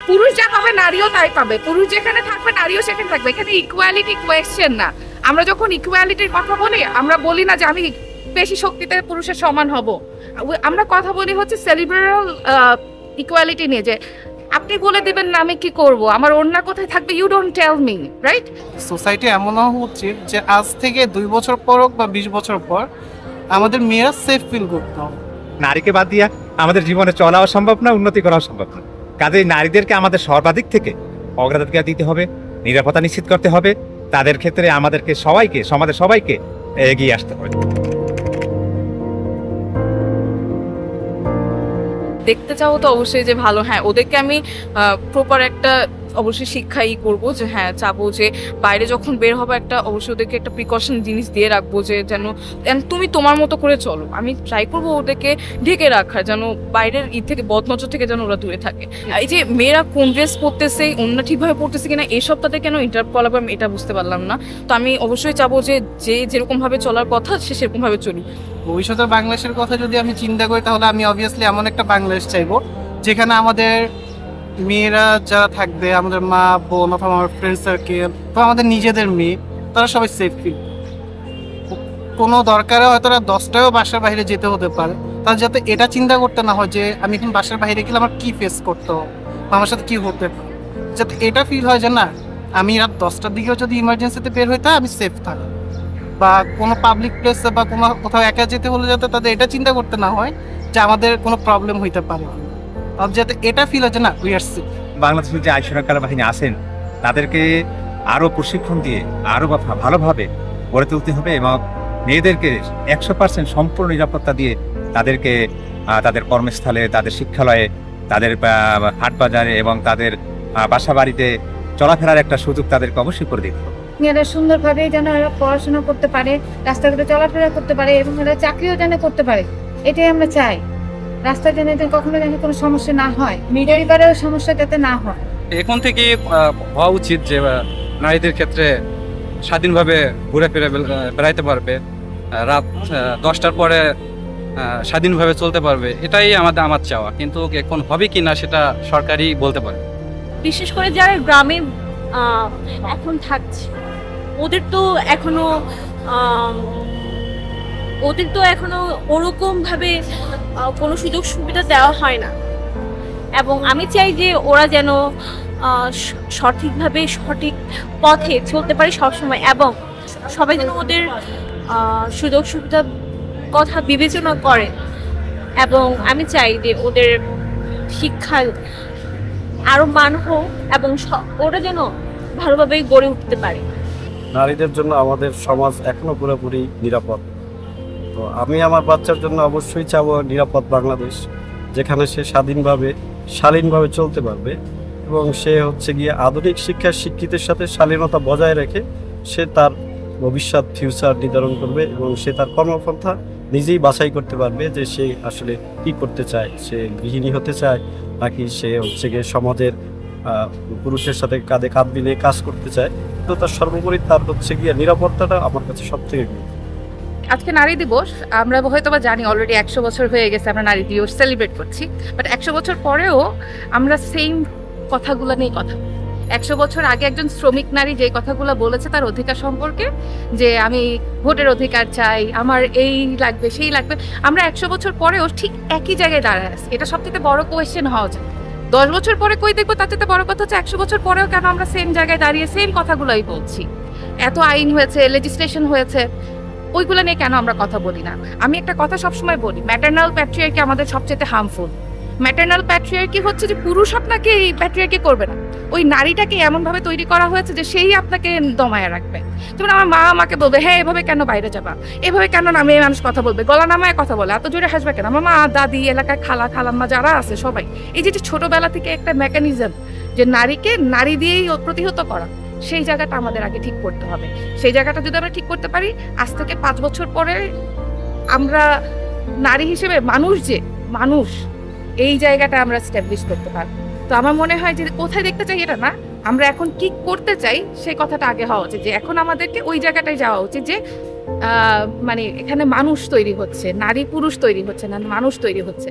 পুরুষ যা পাবে নারীও তাই পাবে, পুরুষ যেখানে থাকবে নারীও সেখানে থাকবে। এখানে ইকুয়ালিটি কোয়েশ্চেন না। আমরা যখন ইকুয়ালিটির কথা বলি, আমরা বলি না যে আমি বেশি শক্তিতে পুরুষের সমান হব, আমরা কথা বলি হচ্ছে সেলিব্রাল ইকুয়ালিটি নিয়ে, যে আপনি বলে দিবেন না আমি কি করব, আমার ওড়না কোথায় থাকবে, you don't tell me, right? Society এমন হওয়া উচিত যে আজ থেকে 2 বছর পর বা 20 বছর পর আমাদের মেয়েরা সেফ ফিল করতে হবে। নারীকে বাদ দিয়া আমাদের জীবনে চলাও সম্ভব না, উন্নতি করাও সম্ভব না। কাজেই নারীদেরকে আমাদের সর্বাধিক থেকে অগ্রাধিকার দিতে হবে, নিরাপত্তা নিশ্চিত করতে হবে। তাদের ক্ষেত্রে আমাদেরকে সবাইকে, সমাজের সবাইকে এগিয়ে আসতে হবে। দেখতে চাও তো অবশ্যই যে ভালো, হ্যাঁ ওদেরকে আমি প্রপার একটা অবশ্যই শিক্ষাই করবো, যে হ্যাঁ চাবো যে বাইরে যখন বের হবে একটা অবশ্যই ওদেরকে একটা প্রিকশন জিনিস দিয়ে রাখবো, যে যেন তুমি তোমার মতো করে চলো। আমি ট্রাই করবো ওদেরকে ঢেকে রাখার, যেন বাইরের থেকে বদনজর থেকে যেন ওরা দূরে থাকে। এই যে মেয়েরা কোন ড্রেস পরতেছে, অন্য ঠিকভাবে পড়তেছে কিনা, এইসব তাদের কেন ইন্টারাপ্ট করা হবে, আমি এটা বুঝতে পারলাম না। তো আমি অবশ্যই চাবো যে যে যেরকম ভাবে চলার কথা সে সেরকম ভাবে চলুক। ভবিষ্যতে বাংলাদেশের কথা যদি আমি চিন্তা করি, তাহলে আমি অবভিয়াসলি এমন একটা বাংলাদেশ চাইবো যেখানে আমাদের মেয়েরা যারা থাকবে, আমাদের মা বোন অথবা আমার ফ্রেন্ড সার্কেল বা আমাদের নিজেদের মেয়ে, তারা সবাই সেফ ফিল। কোনো দরকারে হয়তো 10টায়ও বাসার বাইরে যেতে হতে পারে, তাহলে যাতে এটা চিন্তা করতে না হয় যে আমি এখন বাসার বাইরে গেলে আমার কি ফেস করতে হবে বা আমার সাথে কি হতে পারে, যাতে এটা ফিল হয় যে না আমি রাত 10টার দিকেও যদি ইমার্জেন্সিতে বের হইতে আমি সেফ থাকি, বা কোনো পাবলিক প্লেসে বা কোনো কোথাও একা যেতে হলে যাতে তাদের এটা চিন্তা করতে না হয় যে আমাদের কোনো প্রবলেম হইতে পারে, আর যাতে এটা ফিল হয় যে না উই আর সেফ। বাংলাদেশের যে আইন শৃঙ্খলা বাহিনী আছেন তাদেরকে আরও প্রশিক্ষণ দিয়ে আরও ভালোভাবে গড়ে তুলতে হবে, এবং মেয়েদেরকে 100% সম্পূর্ণ নিরাপত্তা দিয়ে তাদেরকে তাদের কর্মস্থলে, তাদের শিক্ষালয়ে, তাদের হাট বাজারে এবং তাদের বাসা বাড়িতে চলাফেরার একটা সুযোগ তাদেরকে অবশ্যই করে দিতে হবে। মেয়েরা সুন্দরভাবে যেন এরা পড়াশোনা করতে পারে, রাস্তাঘাটে চলাফেরা করতে পারে এবং এরা চাকরিও যেন করতে পারে, এটাই আমরা চাই। রাস্তায় যেন কখনো যেন কোনো সমস্যা না হয়, পরিবারেও সমস্যা যাতে না হয়। এখন থেকে হওয়া উচিত যে নারীদের ক্ষেত্রে স্বাধীনভাবে ঘুরে ফিরে বেড়াইতে পারবে, রাত 10টার পরে স্বাধীনভাবে চলতে পারবে, এটাই আমার চাওয়া। কিন্তু এখন হবে কি না সেটা সরকারই বলতে পারে। বিশেষ করে যারা গ্রামে এখন থাকছে ওদের তো এখনো ওরকম ভাবে কোনো সুযোগ সুবিধা দেওয়া হয় না, এবং আমি চাই যে ওরা যেন সঠিকভাবে সঠিক পথে চলতে পারে সবসময়, এবং সবাই যেন ওদের সুযোগ সুবিধার কথা বিবেচনা করে, এবং আমি চাই যে ওদের শিক্ষা আরো মান হোক এবং ওরা যেন ভালোভাবে গড়ে উঠতে পারে। নারীদের জন্য আমাদের সমাজ এখনো পুরোপুরি নিরাপদ। তো আমি আমার বাচ্চার জন্য অবশ্যই চাবো নিরাপদ বাংলাদেশ, যেখানে সে স্বাধীনভাবে শালীনভাবে চলতে পারবে, এবং সে গিয়ে আধুনিক শিক্ষার শিক্ষিতের সাথে শালীনতা বজায় রেখে সে তার ভবিষ্যৎ ফিউচার নির্ধারণ করবে, এবং সে তার কর্মপন্থা নিজেই বাছাই করতে পারবে যে সে আসলে কি করতে চায়, সে গৃহিণী হতে চায় নাকি সে গিয়ে সমাজের পুরুষের সাথে কাঁধে কাঁধ মিলিয়ে কাজ করতে চায়। তো তার সর্বোপরি তার গিয়ে নিরাপত্তাটা আমার কাছে সব থেকে গুরুত্বপূর্ণ। আজকে নারী দিবস, আমরা হয়তো বা জানি অলরেডি 100 বছর হয়ে গেছে আমরা নারী দিবস সেলিব্রেট করছি, বাট 100 বছর পরেও আমরা সেম কথাগুলো নিয়ে কথা। 100 বছর আগে একজন শ্রমিক নারী যে কথাগুলো বলেছে তার অধিকার সম্পর্কে, যে আমি ভোটের অধিকার চাই, আমার এই লাগবে সেই লাগবে, আমরা 100 বছর পরেও ঠিক একই জায়গায় দাঁড়ায় আছি। এটা সবথেকে বড় কোয়েশ্চেন হওয়া যায়। 10 বছর পরে কই দেখবো, তার থেকে বড় কথা হচ্ছে 100 বছর পরেও কেন আমরা সেম জায়গায় দাঁড়িয়ে সেম কথাগুলোই বলছি। এত আইন হয়েছে, লেজিসলেশন হয়েছে, ওইগুলো নিয়ে কেন আমরা কথা বলি না? আমি একটা কথা সবসময় বলি, ম্যাটারনাল প্যাট্রিয়ার্কি আমাদের সবচেয়ে হার্মফুল। ম্যাটারনাল প্যাট্রিয়ার্কি হচ্ছে যে পুরুষ আপনাকে এই প্যাট্রিয়ার্কি করবে না, ওই নারীটাকে এমনভাবে তৈরি করা হয়েছে যে সেই আপনাকে দমায় রাখবে। যেমন আমার মা আমাকে বলবে, হ্যাঁ এভাবে কেন বাইরে যাবা, এভাবে কেন নামিয়ে মানুষ কথা বলবে, গলা নামায় কথা বলে, এত জোরে হাসবে কেন। আমার মা, দাদি, এলাকায় খালা খালাম্মা যারা আছে সবাই, এই যে ছোটবেলা থেকে একটা মেকানিজম যে নারীকে নারী দিয়েই প্রতিহত করা, সেই জায়গাটা আমাদের আগে ঠিক করতে হবে। সেই জায়গাটা যদি আমরা ঠিক করতে পারি, আজ থেকে 5 বছর পরে আমরা নারী হিসেবে মানুষ এই জায়গাটা আমরা স্ট্যাবলিশ করতে পারবো। তো আমার মনে হয় যে কোথায় দেখতে চাই এটা না, আমরা এখন কি করতে চাই সেই কথাটা আগে হওয়া উচিত, যে এখন আমাদেরকে ওই জায়গাটায় যাওয়া উচিত যে মানে এখানে মানুষ তৈরি হচ্ছে, নারী পুরুষ তৈরি হচ্ছে না, মানুষ তৈরি হচ্ছে।